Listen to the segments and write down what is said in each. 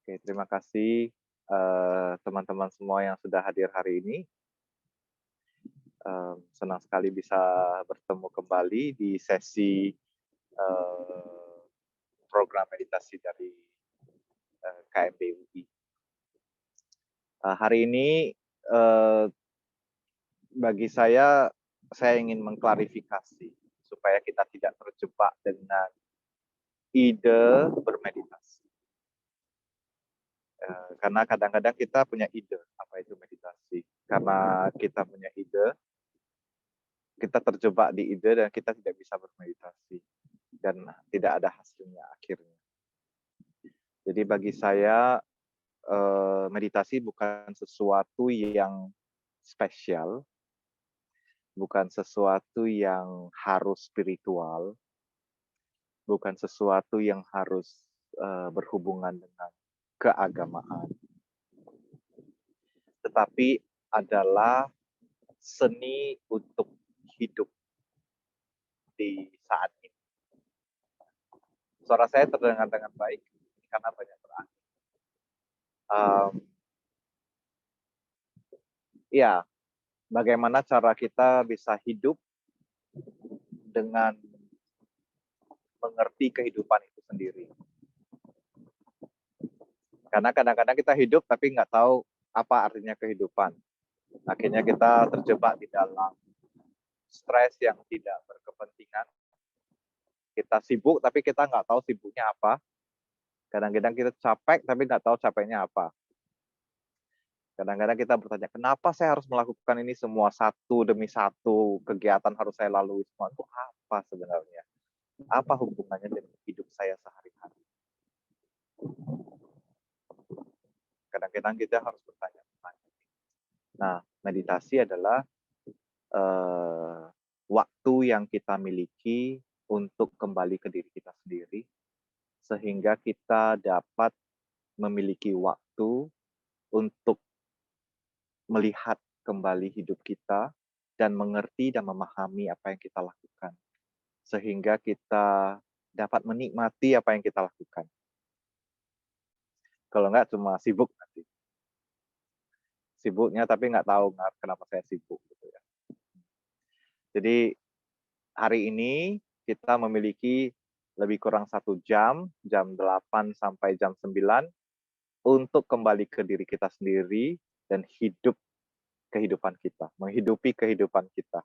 Oke, terima kasih teman-teman semua yang sudah hadir hari ini. Senang sekali bisa bertemu kembali di sesi program meditasi dari KMB UI. Hari ini bagi saya ingin mengklarifikasi supaya kita tidak terjebak dengan ide bermeditasi. Karena kadang-kadang kita punya ide apa itu meditasi. Karena kita punya ide, kita terjebak di ide dan kita tidak bisa bermeditasi dan tidak ada hasilnya akhirnya. Jadi bagi saya meditasi bukan sesuatu yang spesial, bukan sesuatu yang harus spiritual, bukan sesuatu yang harus berhubungan dengan keagamaan, tetapi adalah seni untuk hidup di saat ini. Suara saya terdengar dengan baik karena banyak berangin. Ya, bagaimana cara kita bisa hidup dengan mengerti kehidupan itu sendiri. Karena kadang-kadang kita hidup tapi nggak tahu apa artinya kehidupan. Akhirnya kita terjebak di dalam stres yang tidak berkepentingan. Kita sibuk tapi kita nggak tahu sibuknya apa. Kadang-kadang kita capek tapi nggak tahu capeknya apa. Kadang-kadang kita bertanya, kenapa saya harus melakukan ini semua satu demi satu kegiatan harus saya lalui semua itu apa sebenarnya? Apa hubungannya dengan hidup saya sehari-hari? Kadang-kadang kita harus bertanya-tanya. Nah, meditasi adalah waktu yang kita miliki untuk kembali ke diri kita sendiri, sehingga kita dapat memiliki waktu untuk melihat kembali hidup kita dan mengerti dan memahami apa yang kita lakukan, sehingga kita dapat menikmati apa yang kita lakukan. Kalau enggak cuma sibuk nanti. Sibuknya tapi nggak tahu kenapa saya sibuk gitu ya. Jadi hari ini kita memiliki lebih kurang 1 jam, jam 8 sampai jam 9, untuk kembali ke diri kita sendiri dan hidup kehidupan kita, menghidupi kehidupan kita.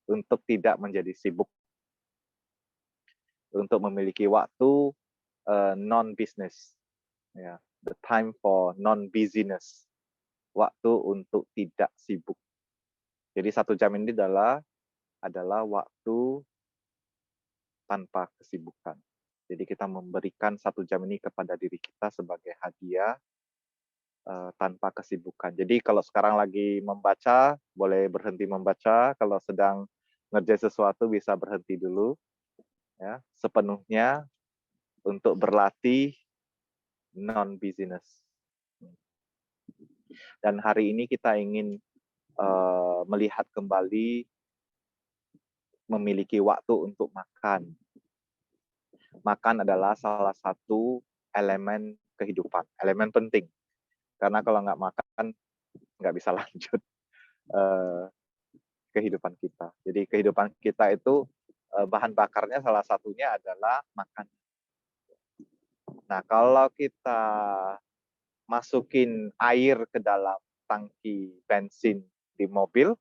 Untuk tidak menjadi sibuk. Untuk memiliki waktu non-business. Ya, the time for non-busyness. Waktu untuk tidak sibuk. Jadi 1 jam ini adalah waktu tanpa kesibukan. Jadi kita memberikan 1 jam ini kepada diri kita sebagai hadiah tanpa kesibukan. Jadi kalau sekarang lagi membaca, boleh berhenti membaca. Kalau sedang ngerjain sesuatu bisa berhenti dulu, ya, sepenuhnya untuk berlatih non-busyness. Dan hari ini kita ingin melihat kembali memiliki waktu untuk makan. Makan adalah salah satu elemen kehidupan, elemen penting. Karena kalau nggak makan, nggak bisa lanjut kehidupan kita. Jadi kehidupan kita itu bahan bakarnya salah satunya adalah makan. Nah, kalau kita masukin air ke dalam tangki bensin di mobil,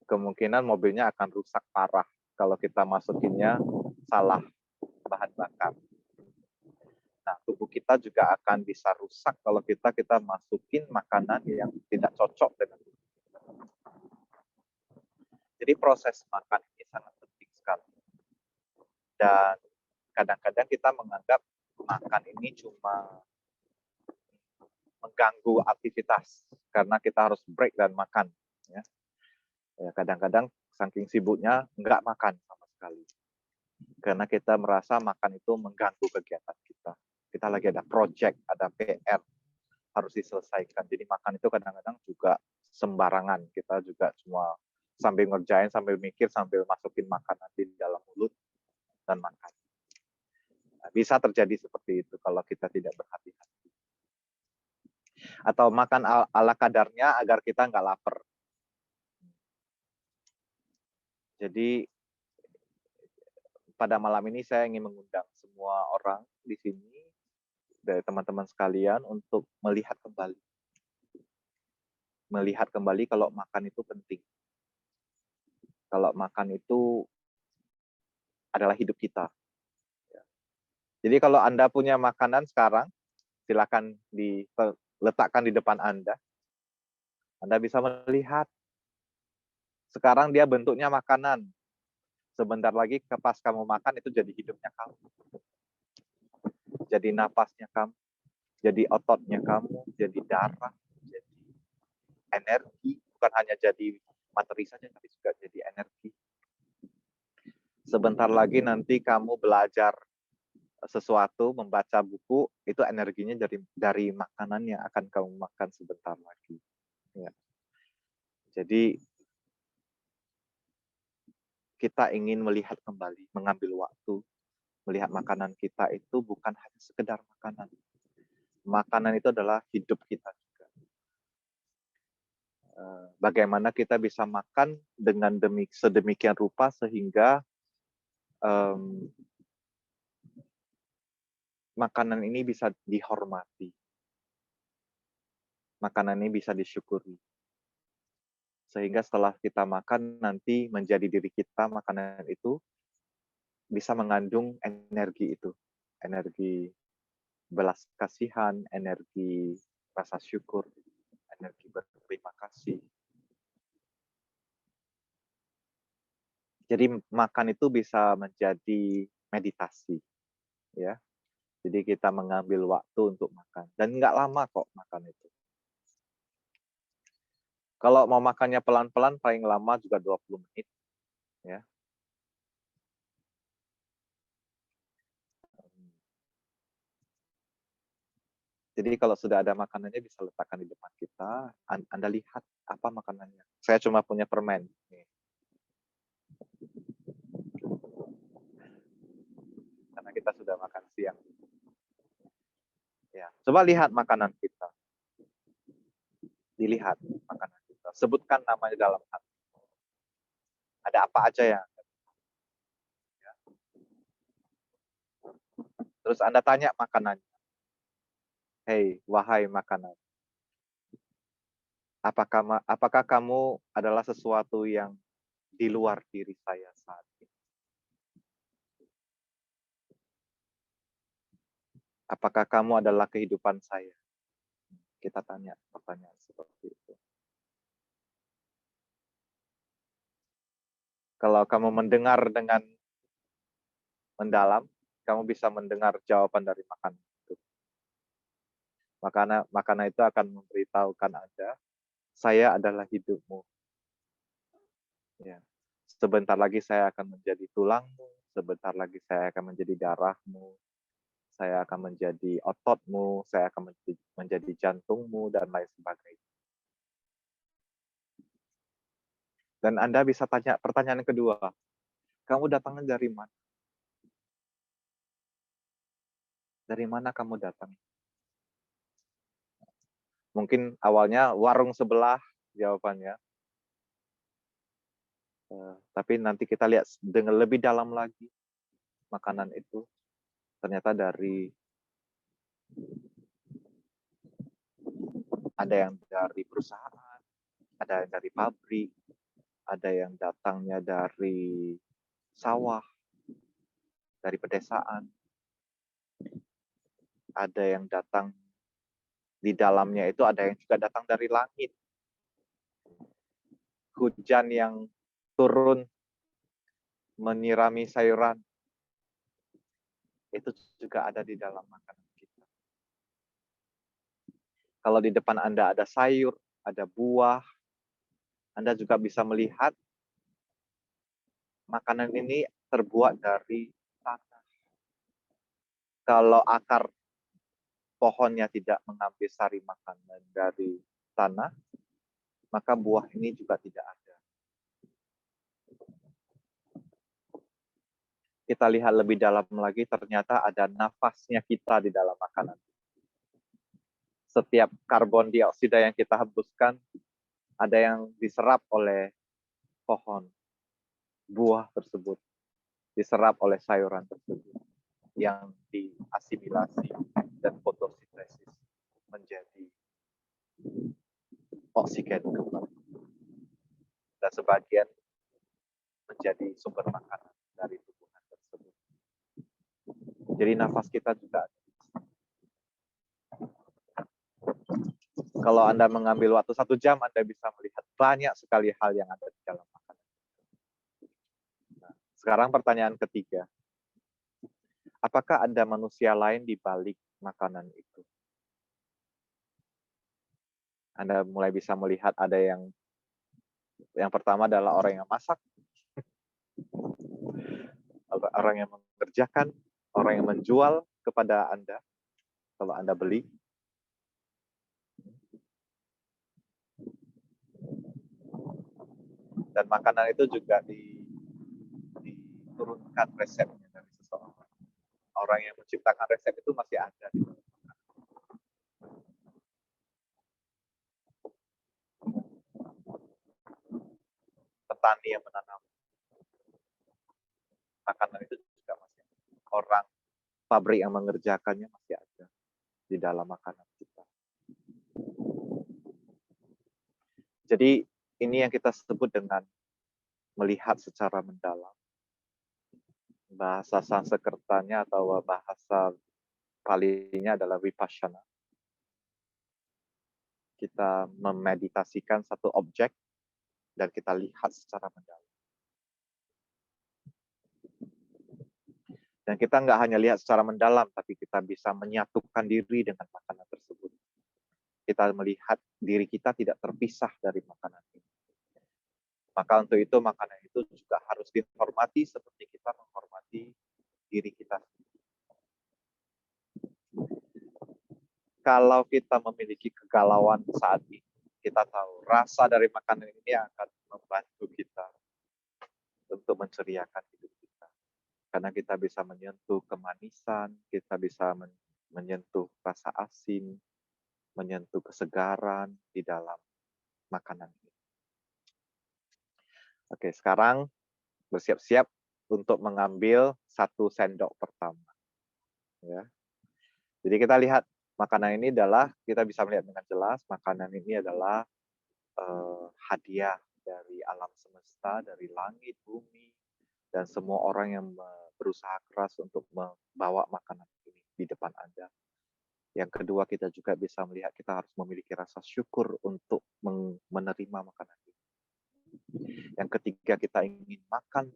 kemungkinan mobilnya akan rusak parah kalau kita masukinnya salah bahan bakar. Nah, tubuh kita juga akan bisa rusak kalau kita masukin makanan yang tidak cocok dengan tubuh kita. Jadi proses makan ini sangat penting sekali. Dan kadang-kadang kita menganggap makan ini cuma mengganggu aktivitas karena kita harus break dan makan. Ya, kadang-kadang saking sibuknya nggak makan sama sekali. Karena kita merasa makan itu mengganggu kegiatan kita. Kita lagi ada project, ada PR, harus diselesaikan. Jadi makan itu kadang-kadang juga sembarangan. Kita juga cuma sambil ngerjain, sambil mikir, sambil masukin makanan di dalam mulut dan makan. Nah, bisa terjadi seperti itu kalau kita tidak berhati-hati. Atau makan ala kadarnya agar kita nggak lapar. Jadi pada malam ini saya ingin mengundang semua orang di sini, dari teman-teman sekalian, untuk melihat kembali. Melihat kembali kalau makan itu penting. Kalau makan itu adalah hidup kita. Jadi kalau Anda punya makanan sekarang, silakan diletakkan di depan Anda. Anda bisa melihat. Sekarang dia bentuknya makanan. Sebentar lagi pas kamu makan itu jadi hidupnya kamu. Jadi napasnya kamu. Jadi ototnya kamu. Jadi darah. Jadi energi. Bukan hanya jadi materi saja, tapi juga jadi energi. Sebentar lagi nanti kamu belajar sesuatu, membaca buku, itu energinya dari makanan yang akan kamu makan sebentar lagi. Ya. Jadi kita ingin melihat kembali, mengambil waktu, melihat makanan kita itu bukan hanya sekedar makanan. Makanan itu adalah hidup kita juga. Bagaimana kita bisa makan dengan sedemikian rupa sehingga makanan ini bisa dihormati. Makanan ini bisa disyukuri. Sehingga setelah kita makan nanti menjadi diri kita, makanan itu bisa mengandung energi itu. Energi belas kasihan, energi rasa syukur, energi berterima kasih. Jadi makan itu bisa menjadi meditasi, ya. Jadi kita mengambil waktu untuk makan dan nggak lama kok makan itu. Kalau mau makannya pelan-pelan paling lama juga 20 menit, ya. Jadi kalau sudah ada makanannya bisa letakkan di depan kita, Anda lihat apa makanannya. Saya cuma punya permen. Nih. Karena kita sudah makan siang. Ya, coba lihat makanan kita. Dilihat makanan kita. Sebutkan namanya dalam hati. Ada apa aja yang ya. Terus Anda tanya makanannya. Hei, wahai makanan. Apakah kamu adalah sesuatu yang di luar diri saya saat ini? Apakah kamu adalah kehidupan saya? Kita tanya pertanyaan seperti itu. Kalau kamu mendengar dengan mendalam, kamu bisa mendengar jawaban dari makanan itu. Makanan itu akan memberitahukan Anda, saya adalah hidupmu. Ya. Sebentar lagi saya akan menjadi tulangmu, sebentar lagi saya akan menjadi darahmu, saya akan menjadi ototmu, saya akan menjadi jantungmu, dan lain sebagainya. Dan Anda bisa tanya pertanyaan kedua, kamu datangnya dari mana? Dari mana kamu datang? Mungkin awalnya warung sebelah jawabannya. Tapi nanti kita lihat dengan lebih dalam lagi makanan itu ternyata ada yang dari perusahaan, ada yang dari pabrik, ada yang datangnya dari sawah, dari pedesaan, ada yang datang di dalamnya itu ada yang juga datang dari langit. Hujan yang turun menyirami sayuran, itu juga ada di dalam makanan kita. Kalau di depan Anda ada sayur, ada buah, Anda juga bisa melihat makanan ini terbuat dari tanah. Kalau akar pohonnya tidak mengambil sari makanan dari tanah, maka buah ini juga tidak ada. Kita lihat lebih dalam lagi, ternyata ada nafasnya kita di dalam makanan. setiap karbon dioksida yang kita hembuskan ada yang diserap oleh pohon, buah tersebut, diserap oleh sayuran tersebut, yang diasimilasi dan fotosintesis menjadi oksigen kembali. Dan sebagian menjadi sumber makanan dari tumbuhan tersebut. Jadi nafas kita juga ada. Kalau Anda mengambil waktu 1 jam, Anda bisa melihat banyak sekali hal yang ada di dalam makanan. Nah, sekarang pertanyaan ketiga. Apakah ada manusia lain di balik makanan itu? Anda mulai bisa melihat ada yang pertama adalah orang yang masak, orang yang mengerjakan, orang yang menjual kepada Anda kalau Anda beli. Dan makanan itu juga diturunkan resepnya dari seseorang. Orang yang menciptakan resep itu masih ada. Petani yang menanam makanan itu juga masih ada. Orang pabrik yang mengerjakannya masih ada di dalam makanan kita. Jadi ini yang kita sebut dengan melihat secara mendalam. Bahasa Sanskertanya atau bahasa Palinya adalah vipassana. Kita memeditasikan satu objek dan kita lihat secara mendalam. Dan kita nggak hanya lihat secara mendalam, tapi kita bisa menyatukan diri dengan makanan tersebut. Kita melihat diri kita tidak terpisah dari makanan ini. Maka untuk itu makanan itu juga harus dihormati seperti kita menghormati diri kita. Kalau kita memiliki kegalauan saat ini, kita tahu rasa dari makanan ini akan membantu kita untuk menceriakan hidup kita. Karena kita bisa menyentuh kemanisan, kita bisa menyentuh rasa asin, menyentuh kesegaran di dalam makanan ini. Oke, sekarang bersiap-siap untuk mengambil 1 sendok pertama. Ya. Jadi kita lihat makanan ini adalah, kita bisa melihat dengan jelas, makanan ini adalah hadiah dari alam semesta, dari langit, bumi, dan semua orang yang berusaha keras untuk membawa makanan ini di depan Anda. Yang kedua, kita juga bisa melihat kita harus memiliki rasa syukur untuk menerima makanan ini. Yang ketiga, kita ingin makan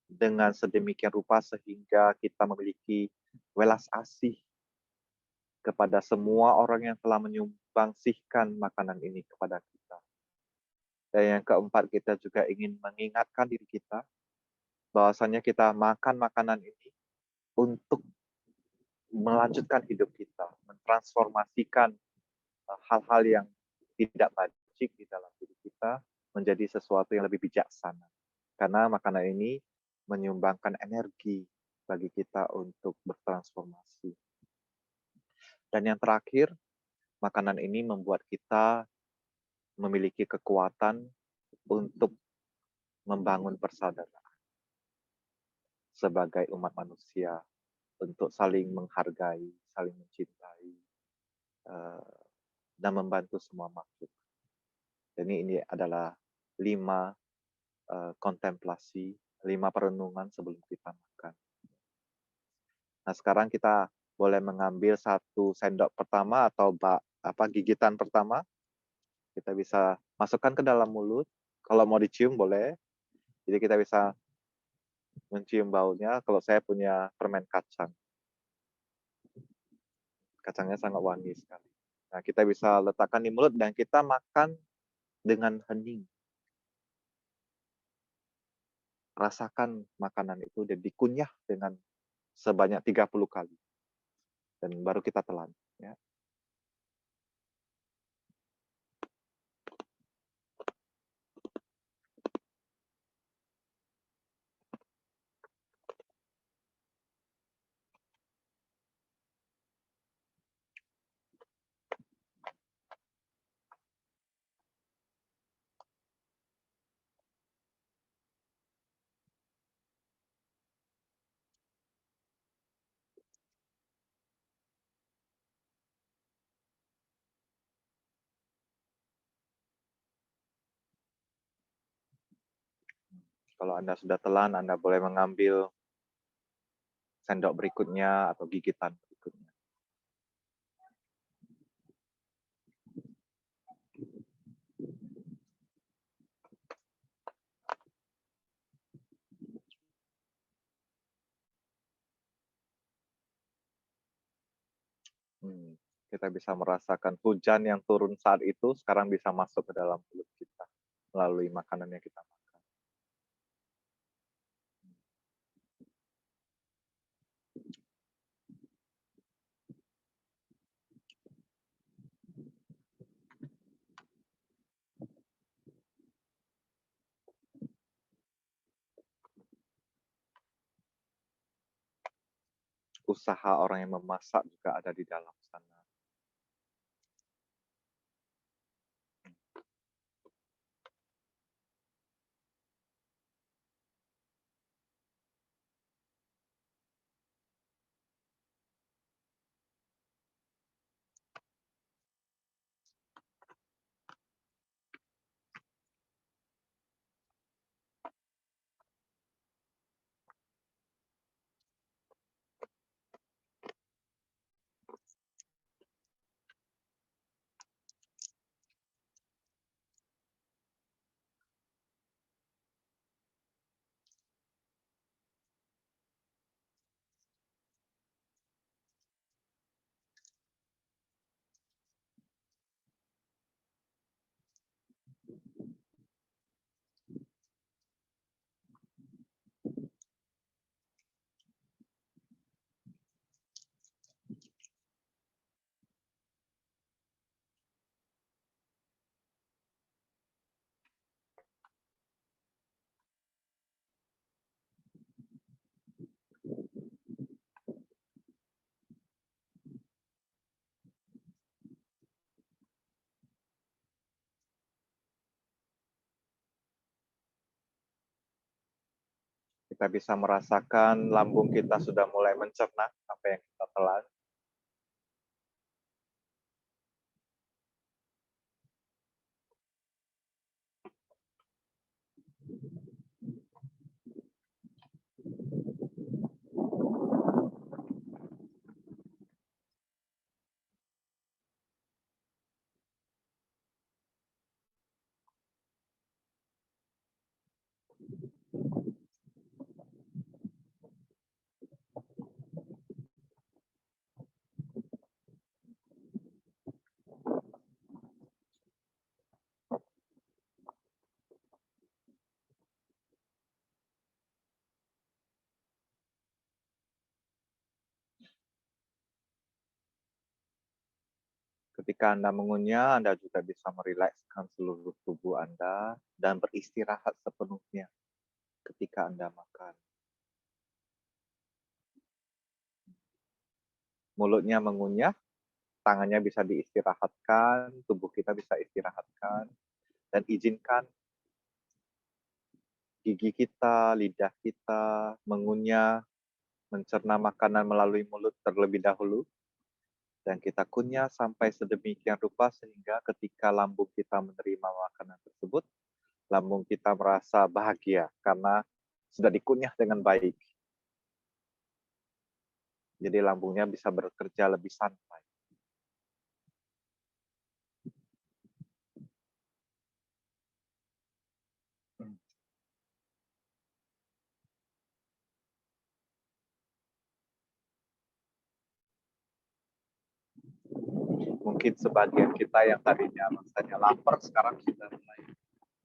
dengan sedemikian rupa sehingga kita memiliki welas asih kepada semua orang yang telah menyumbangsihkan makanan ini kepada kita. Dan yang keempat, kita juga ingin mengingatkan diri kita bahwasanya kita makan makanan ini untuk melanjutkan hidup kita, mentransformasikan hal-hal yang tidak baik di dalam diri kita menjadi sesuatu yang lebih bijaksana. Karena makanan ini menyumbangkan energi bagi kita untuk bertransformasi. Dan yang terakhir, makanan ini membuat kita memiliki kekuatan untuk membangun persaudaraan sebagai umat manusia, untuk saling menghargai, saling mencintai, dan membantu semua makhluk. Jadi ini adalah 5 kontemplasi, 5 perenungan sebelum kita makan. Nah, sekarang kita boleh mengambil 1 sendok pertama atau gigitan pertama. Kita bisa masukkan ke dalam mulut. Kalau mau dicium boleh. Jadi kita bisa mencium baunya. Kalau saya punya permen kacang. Kacangnya sangat wangi sekali. Nah, kita bisa letakkan di mulut dan kita makan dengan hening. Rasakan makanan itu dan dikunyah dengan sebanyak 30 kali. Dan baru kita telan. Ya. Kalau Anda sudah telan, Anda boleh mengambil sendok berikutnya atau gigitan berikutnya. Kita bisa merasakan hujan yang turun saat itu sekarang bisa masuk ke dalam mulut kita melalui makanan yang kita makan. Usaha orang yang memasak juga ada di dalam sana. Kita bisa merasakan lambung kita sudah mulai mencerna apa yang kita telan. Ketika Anda mengunyah, Anda juga bisa merilekskan seluruh tubuh Anda dan beristirahat sepenuhnya ketika Anda makan. Mulutnya mengunyah, tangannya bisa diistirahatkan, tubuh kita bisa istirahatkan, dan izinkan gigi kita, lidah kita mengunyah, mencerna makanan melalui mulut terlebih dahulu, dan kita kunyah sampai sedemikian rupa sehingga ketika lambung kita menerima makanan tersebut, lambung kita merasa bahagia karena sudah dikunyah dengan baik. Jadi lambungnya bisa bekerja lebih santai. Mungkin sebagian kita yang tadinya rasanya lapar, sekarang sudah mulai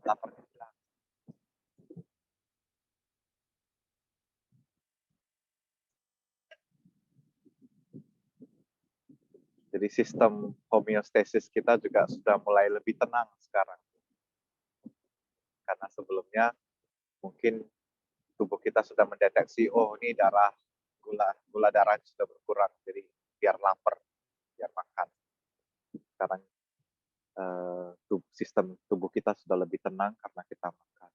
lapar. Jadi sistem homeostasis kita juga sudah mulai lebih tenang sekarang. Karena sebelumnya mungkin tubuh kita sudah mendeteksi, oh ini gula darah sudah berkurang, jadi biar lapar, biar makan. Sekarang sistem tubuh kita sudah lebih tenang karena kita makan.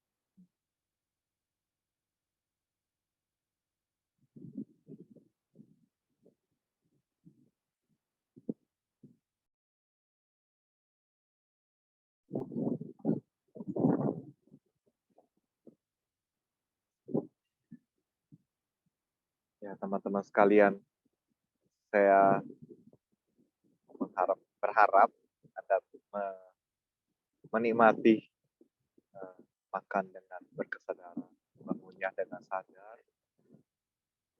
Ya, teman-teman sekalian, saya berharap Anda menikmati makan dengan berkesadaran, mengunyah dengan sadar.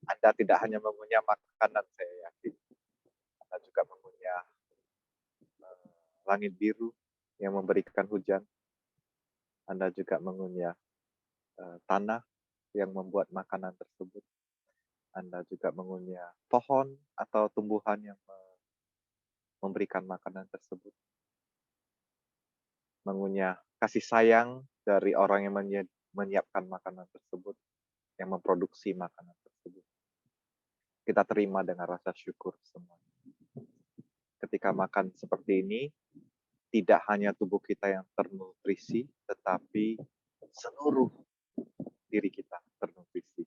Anda tidak hanya mengunyah makanan, saya yakin. Anda juga mengunyah langit biru yang memberikan hujan. Anda juga mengunyah tanah yang membuat makanan tersebut. Anda juga mengunyah pohon atau tumbuhan yang memberikan makanan tersebut. Mengunyah kasih sayang dari orang yang menyiapkan makanan tersebut, yang memproduksi makanan tersebut. Kita terima dengan rasa syukur semua. Ketika makan seperti ini, tidak hanya tubuh kita yang ternutrisi, tetapi seluruh diri kita ternutrisi.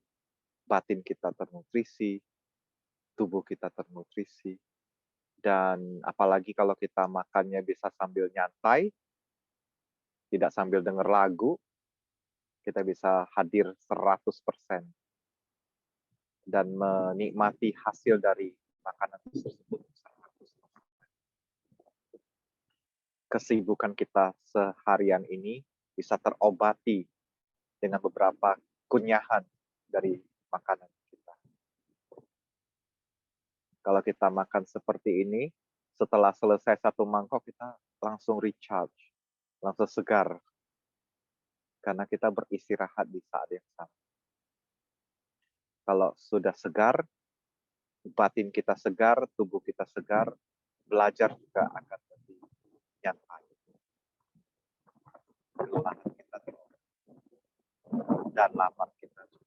Batin kita ternutrisi, tubuh kita ternutrisi, dan apalagi kalau kita makannya bisa sambil nyantai, tidak sambil dengar lagu, kita bisa hadir 100% dan menikmati hasil dari makanan tersebut 100%. Kesibukan kita seharian ini bisa terobati dengan beberapa kunyahan dari makanan kita. Kalau kita makan seperti ini, setelah selesai satu mangkok kita langsung recharge, langsung segar, karena kita beristirahat di saat yang sama. Kalau sudah segar, batin kita segar, tubuh kita segar, belajar juga akan lebih nyantai. Kelelahan kita dan lapar kita juga.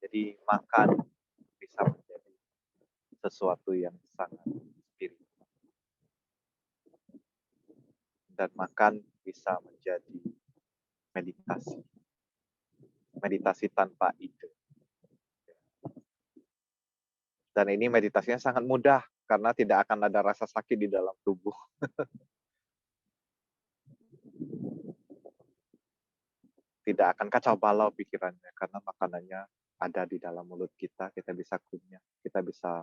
Jadi makan bisa menjadi sesuatu yang sangat spiritual. Dan makan bisa menjadi meditasi. Meditasi tanpa ide. Dan ini meditasinya sangat mudah karena tidak akan ada rasa sakit di dalam tubuh. Tidak akan kacau balau pikirannya karena makanannya ada di dalam mulut kita bisa kunyah, kita bisa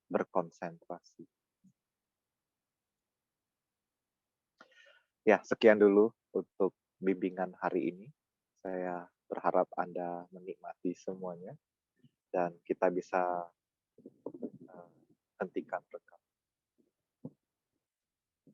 berkonsentrasi. Ya, sekian dulu untuk bimbingan hari ini. Saya berharap Anda menikmati semuanya dan kita bisa hentikan rekaman.